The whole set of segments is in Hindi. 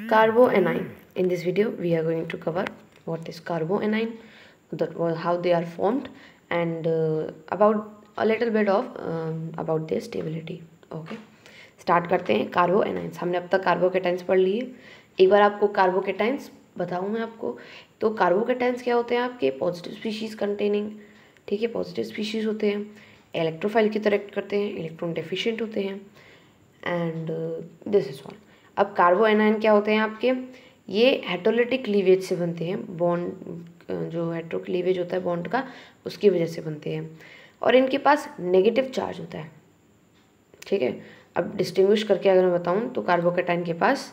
Carboanion. In this video, we are going to cover what is carboanion, how they are formed, and about a little bit of about their stability. Okay, start करते हैं कार्बोएनाइंस। हमने अब तक कार्बोकेटाइंस पढ़ लिए। एक बार आपको कार्बोकेटाइंस बताऊँ मैं आपको, तो कार्बोकेटाइंस क्या होते हैं? आपके पॉजिटिव स्पीशीज़ कंटेनिंग, ठीक है, पॉजिटिव स्पीशीज़ होते हैं, इलेक्ट्रोफाइल की तरह एक्ट करते हैं, इलेक्ट्रॉन डेफिशिएंट होते हैं, एंड दिस इज ऑल। अब कार्बोएनाइन क्या होते हैं आपके? ये हेटेरोलिटिक क्लीवेज से बनते हैं, बॉन्ड जो हेटेरो क्लीवेज होता है बॉन्ड का, उसकी वजह से बनते हैं, और इनके पास नेगेटिव चार्ज होता है, ठीक है। अब डिस्टिंग्विश करके अगर मैं बताऊँ तो कार्बोकेटाइन के पास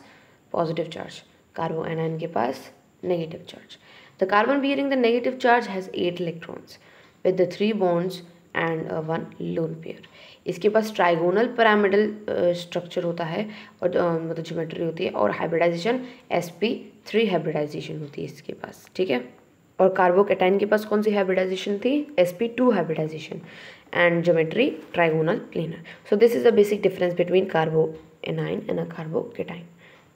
पॉजिटिव चार्ज, कार्बोएनाइन के पास negative charge. The carbon bearing the negative charge has 8 electrons with the 3 bonds and 1 lone pair. इसके पास ट्राइगोनल पिरामिडल स्ट्रक्चर होता है, और मतलब ज्योमेट्री होती है, और हाइब्रिडाइजेशन sp3 हाइब्रिडाइजेशन होती है इसके पास, ठीक है। और कार्बोकेटाइन के पास कौन सी हाइब्रिडाइजेशन थी? sp2 hybridisation, and geometry trigonal planar. So this is the basic difference between carbanion and a carbocation,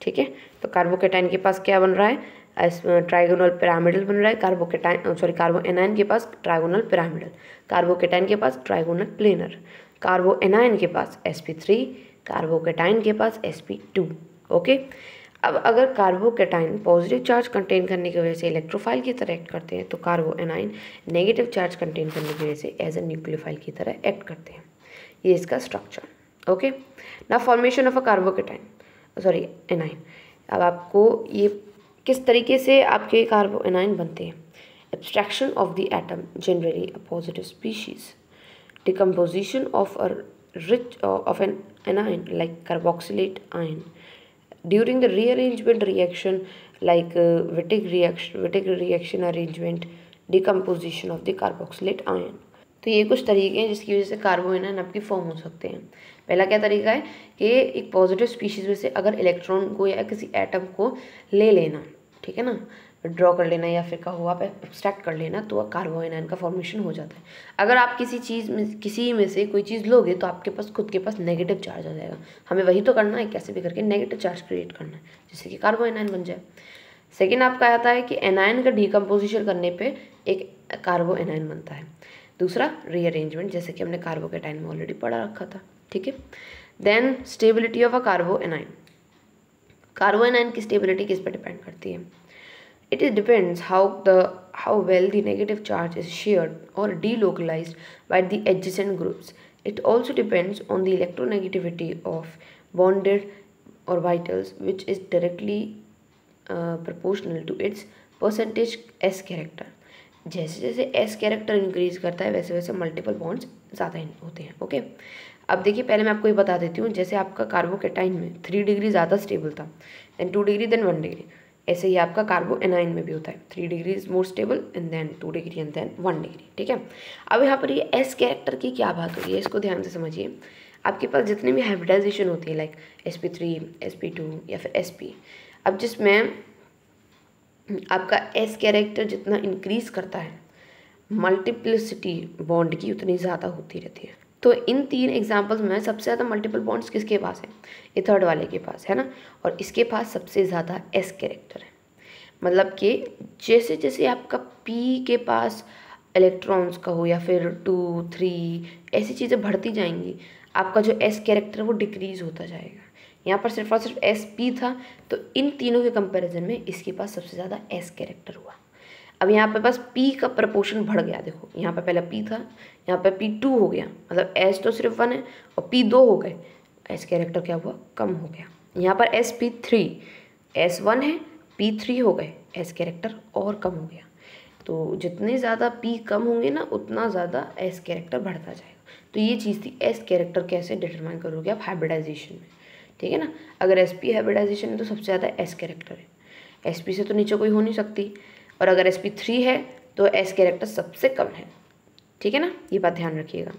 ठीक है। तो कार्बोकेटाइन के पास क्या बन रहा है? ट्राइगोनल पिरामिडल बन रहा है। कार्बोएनाइन के पास ट्राइगोनल पिरामिडल, कार्बोकेटाइन के पास ट्राइगोनल प्लेनर, कार्बोएनाइन के पास sp3, कार्बोकेटाइन के पास sp2। ओके, अब अगर कार्बोकेटाइन पॉजिटिव चार्ज कंटेन करने की वजह से इलेक्ट्रोफाइल की तरह एक्ट करते हैं, तो कार्बोएनाइन नेगेटिव चार्ज कंटेन करने की वजह से एज अ न्यूक्लियोफाइल की तरह एक्ट करते हैं। ये इसका स्ट्रक्चर। ओके, ना formation of a carbocation A9. अब आपको ये किस तरीके से आपके कार्बोएनाइन बनते हैं? Abstraction of the atom, generally a positive species, decomposition of an anion like carboxylate ion during the rearrangement reaction like Wittig reaction arrangement, decomposition of the carboxylate ion। तो ये कुछ तरीके हैं जिसकी वजह से कार्बोएनाइन आपकी फॉर्म हो सकते हैं। पहला क्या तरीका है कि एक पॉजिटिव स्पीशीज में से अगर इलेक्ट्रॉन को या किसी एटम को ले लेना, ठीक है ना, ड्रॉ कर लेना, या फिर कहो आप एक्सट्रैक्ट कर लेना, तो कार्बोएनाइन का फॉर्मेशन हो जाता है। अगर आप किसी में से कोई चीज़ लोगे तो आपके पास खुद के पास नेगेटिव चार्ज आ जाएगा। हमें वही तो करना है, कैसे भी करके नेगेटिव चार्ज क्रिएट करना है, जिससे कि कार्बोएनाइन बन जाए। सेकेंड आपका आता है कि एनाइन का डिकम्पोजिशन करने पर एक कार्बोएनाइन बनता है। दूसरा रीअरेंजमेंट, जैसे कि हमने कार्बोकेटाइन में ऑलरेडी पढ़ा रखा था, ठीक है। Then stability of a carbanion. Carbanion की स्टेबिलिटी किस पर डिपेंड करती है? It depends how well the negative charge is shared or delocalized by the adjacent groups. It also depends on the electronegativity of bonded orbitals, which is directly proportional to its percentage s character. जैसे जैसे s कैरेक्टर इंक्रीज करता है वैसे वैसे मल्टीपल बॉन्ड्स ज़्यादा होते हैं। ओके, अब देखिए पहले मैं आपको ये बता देती हूँ, जैसे आपका कार्बोकेटाइन में 3 डिग्री ज़्यादा स्टेबल था, देन 2 डिग्री, देन 1 डिग्री, ऐसे ही आपका कार्बोएनाइन में भी होता है। 3 degree is more stable, and then 2 degree, and then 1 degree, ठीक है। अब यहाँ पर ये एस कैरेक्टर की क्या बात हो रही है, इसको ध्यान से समझिए। आपके पास जितनी भी हाइब्रिडाइजेशन होती है लाइक sp3, sp2 या फिर sp, अब जिसमें आपका एस कैरेक्टर जितना इंक्रीज करता है, मल्टीप्लिसिटी बॉन्ड की उतनी ज़्यादा होती रहती है। तो इन 3 एग्जाम्पल्स में सबसे ज़्यादा मल्टीपल बॉन्ड्स किसके पास है? ये थर्ड वाले के पास है ना, और इसके पास सबसे ज़्यादा एस कैरेक्टर है। मतलब कि जैसे जैसे आपका पी के पास इलेक्ट्रॉन्स का हो, या फिर 2, 3 ऐसी चीज़ें बढ़ती जाएंगी, आपका जो एस कैरेक्टर है वो डिक्रीज होता जाएगा। यहाँ पर सिर्फ और सिर्फ एस पी था, तो इन तीनों के कंपैरिजन में इसके पास सबसे ज़्यादा एस कैरेक्टर हुआ। अब यहाँ पे बस P का प्रपोर्शन बढ़ गया। देखो यहाँ पे पहले P था, यहाँ पे P2 हो गया, मतलब S तो सिर्फ 1 है और P 2 हो गए, S कैरेक्टर क्या हुआ? कम हो गया। यहाँ पर sp3, S1 है, P3 हो गए, S कैरेक्टर और कम हो गया। तो जितने ज़्यादा P कम होंगे ना, उतना ज़्यादा S कैरेक्टर बढ़ता जाएगा। तो ये चीज़ थी, S कैरेक्टर कैसे डिटरमाइन करोगे आप हाइब्रिडाइजेशन में, ठीक है ना। अगर sp हाइब्रिडाइजेशन है तो सबसे ज़्यादा S कैरेक्टर है, sp से तो नीचे कोई हो नहीं सकती, और अगर sp3 है तो s कैरेक्टर सबसे कम है, ठीक है ना, ये बात ध्यान रखिएगा।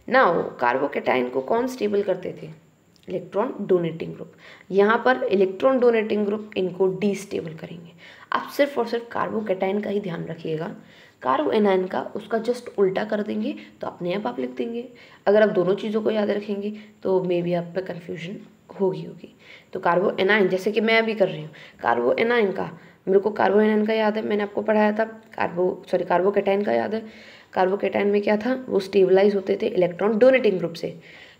नाउ कार्बोकेटाइन को कौन स्टेबल करते थे? Electron donating group. यहाँ पर इलेक्ट्रॉन डोनेटिंग ग्रुप इनको डीस्टेबल करेंगे। आप सिर्फ और सिर्फ कार्बोकेटाइन का ही ध्यान रखिएगा, कार्बोएनाइन का उसका जस्ट उल्टा कर देंगे तो अपने आप लिख देंगे। अगर आप दोनों चीज़ों को याद रखेंगे तो मे बी आप पे कन्फ्यूजन होगी। तो कार्बो एनाइन, जैसे कि मैं अभी कर रही हूँ, कार्बो एनाइन का, मेरे को कार्बो एनाइन का याद है, मैंने आपको पढ़ाया था। कार्बोकेटाइन का याद है। कार्बोकेटाइन में क्या था, वो स्टेबलाइज होते थे इलेक्ट्रॉन डोनेटिंग ग्रुप से।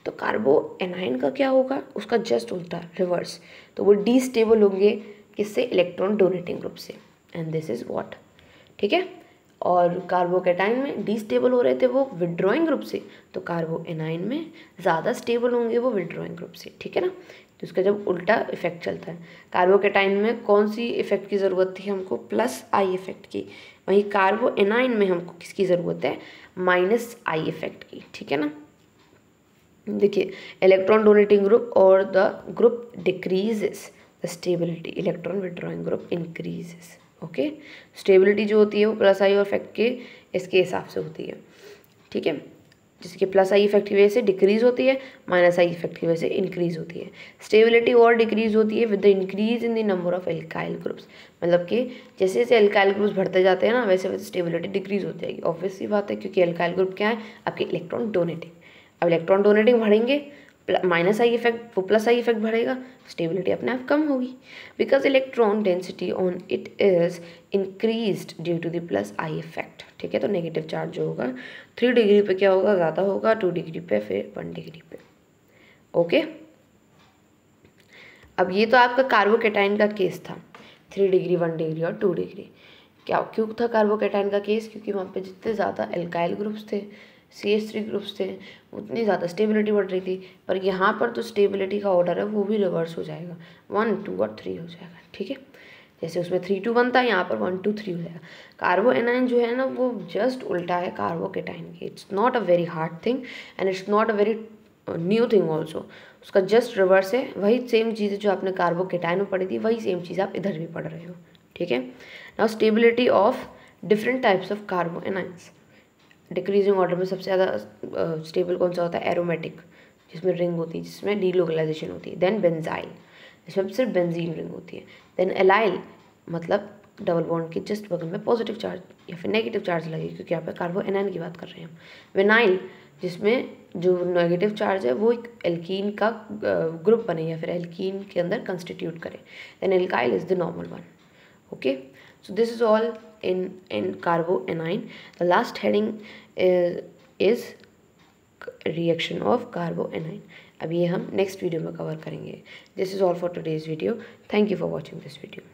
तो कार्बो एनाइन का क्या होगा, उसका जस्ट उल्टा, रिवर्स। तो वो डीस्टेबल होंगे किससे, इलेक्ट्रॉन डोनेटिंग ग्रुप से, एंड दिस इज व्हाट, ठीक है। और कार्बोकेटाइन में डीस्टेबल हो रहे थे वो विड्रॉइंग ग्रुप से, तो कार्बो एनाइन में ज़्यादा स्टेबल होंगे वो विड्रॉइंग ग्रुप से, ठीक है ना। तो इसका जब उल्टा इफेक्ट चलता है, कार्बोकेटाइन में कौन सी इफेक्ट की ज़रूरत थी हमको, प्लस आई इफेक्ट की, वहीं कार्बो एनाइन में हमको किसकी ज़रूरत है, माइनस आई इफेक्ट की, ठीक है ना। देखिए, इलेक्ट्रॉन डोनेटिंग ग्रुप और the group decreases the stability, electron withdrawing group increases, okay. Stability जो होती है वो प्लस आई और इफेक्ट के इसके हिसाब से होती है, ठीक है। जिसके प्लस आई इफेक्ट की वजह से डिक्रीज होती है, माइनस आई इफेक्ट की वजह से इंक्रीज होती है। स्टेबिलिटी और डिक्रीज होती है with the increase in the number of alkyl groups, मतलब कि जैसे जैसे एल्काइल ग्रुप्स बढ़ते जाते हैं ना, वैसे वैसे स्टेबिलिटी डिक्रीज होती जाएगी। ऑब्वियस सी बात है, क्योंकि एल्काइल ग्रुप क्या है, आपके इलेक्ट्रॉन डोनेटिंग। अब इलेक्ट्रॉन डोनेटिंग बढ़ेंगे, माइनस आई इफेक्ट, वो प्लस आई इफेक्ट बढ़ेगा, स्टेबिलिटी अपने आप कम होगी, because electron density on it is increased due to the plus I effect, ठीक है। तो नेगेटिव चार्ज जो होगा 3 डिग्री पे क्या होगा, ज़्यादा होगा, 2 डिग्री पे, फिर 1 डिग्री पे, ओके। अब ये तो आपका कार्बोकेटाइन का केस था, 3 डिग्री, 1 डिग्री और 2 डिग्री। क्या क्यों था कार्बोकेटाइन का केस, क्योंकि वहाँ पे जितने ज़्यादा एल्काइल ग्रुप्स थे, CH3 ग्रुप्स थे, उतनी ज़्यादा स्टेबिलिटी बढ़ रही थी। पर यहाँ पर तो स्टेबिलिटी का ऑर्डर है वो भी रिवर्स हो जाएगा, 1, 2 और 3 हो जाएगा, ठीक है। जैसे उसमें 3, 2, 1 था, यहाँ पर 1, 2, 3 हो जाएगा। कार्बो एनाइन जो है ना, वो जस्ट उल्टा है कार्बोकेटाइन के। It's not a very hard thing and it's not a very new thing also. उसका जस्ट रिवर्स है, वही सेम चीज़ जो आपने कार्बोकेटाइन में पढ़ी थी, वही सेम चीज़ आप इधर भी पढ़ रहे हो, ठीक है। Now stability of different types of कार्बो anions. Decreasing order में सबसे ज़्यादा स्टेबल कौन सा होता है, एरोमेटिक, जिसमें रिंग होती है, जिसमें डीलोकलाइजेशन होती है। देन बेंजाइल, जिसमें सिर्फ बेंजीन रिंग होती है। देन एलाइल, मतलब डबल बॉन्ड के जस्ट बगल में पॉजिटिव चार्ज या फिर नेगेटिव चार्ज लगे, क्योंकि यहाँ पे कार्बो एनाइन की बात कर रहे हैं हम। विनाइल, जिसमें जो नेगेटिव चार्ज है वो एक एल्कीन का ग्रुप बने या फिर एल्कीन के अंदर कंस्टिट्यूट करे। Then alkyl is the normal one, okay. So this is all in carboanion. The last heading is reaction of carboanion. अब ये हम नेक्स्ट वीडियो में कवर करेंगे. This is all for today's video. Thank you for watching this video.